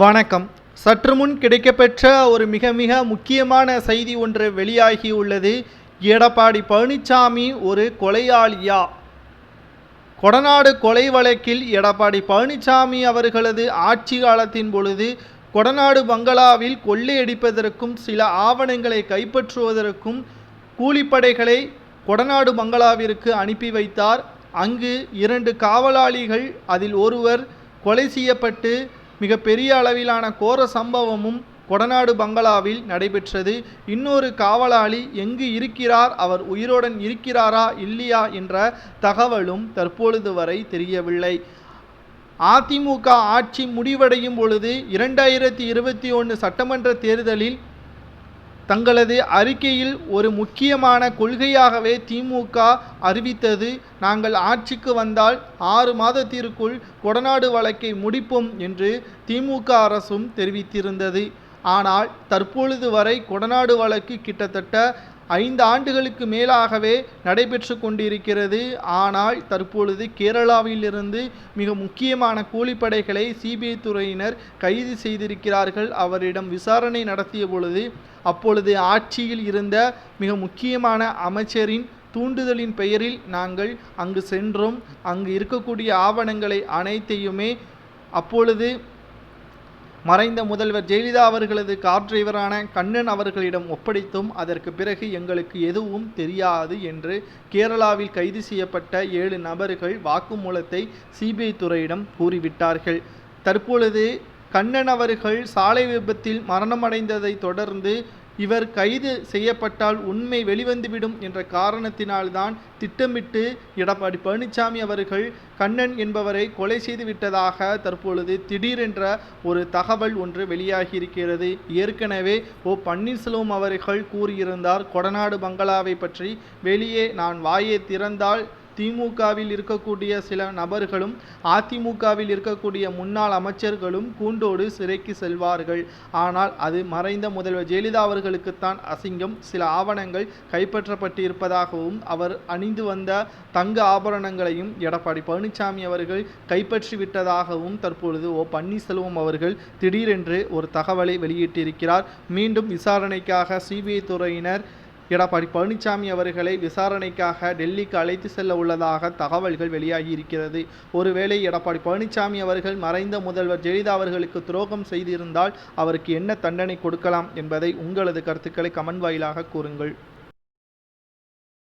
வணக்கம். சற்று முன் கிடைக்கப்பெற்ற ஒரு மிக மிக முக்கியமான செய்தி ஒன்று வெளியாகியுள்ளது. எடப்பாடி பழனிசாமி ஒரு கொலையாளியா? கொடநாடு கொலை வழக்கில் எடப்பாடி பழனிசாமி அவர்களது ஆட்சி காலத்தின் பொழுது கொடநாடு பங்களாவில் கொள்ளையடிப்பதற்கும் சில ஆவணங்களை கைப்பற்றுவதற்கும் கூலிப்படைகளை கொடநாடு பங்களாவிற்கு அனுப்பி வைத்தார். அங்கு 2 காவலாளிகள், அதில் ஒருவர் கொலை செய்யப்பட்டு மிக பெரிய அளவிலான கோர சம்பவமும் கொடநாடு பங்களாவில் நடைபெற்றது. இன்னொரு காவலாளி எங்கு இருக்கிறார், அவர் உயிருடன் இருக்கிறாரா இல்லையா என்ற தகவலும் தற்பொழுது வரை தெரியவில்லை. அதிமுக ஆட்சி முடிவடையும் பொழுது 2021 சட்டமன்ற தேர்தலில் தங்களது அறிக்கையில் ஒரு முக்கியமான கொள்கையாகவே திமுக அறிவித்தது, நாங்கள் ஆட்சிக்கு வந்தால் 6 மாதத்திற்குள் கொடநாடு வழக்கை முடிப்போம் என்று திமுக அரசும் தெரிவித்திருந்தது. ஆனால் தற்பொழுது வரை கொடநாடு வழக்கு கிட்டத்தட்ட 5 ஆண்டுகளுக்கு மேலாகவே நடைபெற்று கொண்டிருக்கிறது. ஆனால் தற்பொழுது கேரளாவிலிருந்து மிக முக்கியமான கூலிப்படைகளை சிபிஐ துறையினர் கைது செய்திருக்கிறார்கள். அவரிடம் விசாரணை நடத்திய பொழுது அப்பொழுது ஆட்சியில் இருந்த மிக முக்கியமான அமைச்சரின் தூண்டுதலின் பெயரில் நாங்கள் அங்கு சென்றோம். அங்கு இருக்கக்கூடிய ஆவணங்களை அனைத்தையுமே அப்பொழுது மறைந்த முதல்வர் ஜெயலலிதா அவர்களது கார் டிரைவரான கண்ணன் அவர்களிடம் ஒப்படைத்தும் அதற்கு பிறகு எங்களுக்கு எதுவும் தெரியாது என்று கேரளாவில் கைது செய்யப்பட்ட 7 நபர்கள் வாக்குமூலத்தை சிபிஐ துறையிடம் கூறிவிட்டார்கள். தற்பொழுது கண்ணன் அவர்கள் சாலை விபத்தில் மரணமடைந்ததை தொடர்ந்து இவர் கைது செய்யப்பட்டால் உண்மை வெளிவந்துவிடும் என்ற காரணத்தினால்தான் திட்டமிட்டு எடப்பாடி பழனிசாமி அவர்கள் கண்ணன் என்பவரை கொலை செய்து விட்டதாக தற்பொழுது திடீரென்ற ஒரு தகவல் ஒன்று வெளியாகியிருக்கிறது. ஏற்கனவே பன்னீர்செல்வம் அவர்கள் கூறியிருந்தார், கொடநாடு பங்களாவை பற்றி வெளியே நான் வாயை திறந்தால் திமுகவில் இருக்கக்கூடிய சில நபர்களும் அதிமுகவில் இருக்கக்கூடிய முன்னாள் அமைச்சர்களும் கூண்டோடு சிறைக்கு செல்வார்கள். ஆனால் அது மறைந்த முதல்வர் ஜெயலலிதா அவர்களுக்குத்தான் அசிங்கம். சில ஆவணங்கள் கைப்பற்றப்பட்டிருப்பதாகவும் அவர் அணிந்து வந்த தங்க ஆபரணங்களையும் எடப்பாடி பழனிசாமி அவர்கள் கைப்பற்றி விட்டதாகவும் தற்பொழுது பன்னீர்செல்வம் அவர்கள் திடீரென்று ஒரு தகவலை வெளியிட்டிருக்கிறார். மீண்டும் விசாரணைக்காக சிபிஐ துறையினர் எடப்பாடி பழனிசாமி அவர்களை விசாரணைக்காக டெல்லிக்கு அழைத்து செல்ல உள்ளதாக தகவல்கள் வெளியாகி இருக்கிறது. ஒருவேளை எடப்பாடி பழனிசாமி அவர்கள் மறைந்த முதல்வர் ஜெயலலிதா அவர்களுக்கு துரோகம் செய்திருந்தால் அவருக்கு என்ன தண்டனை கொடுக்கலாம் என்பதை உங்களது கருத்துக்களை கமெண்ட் வாயிலாக கூறுங்கள்.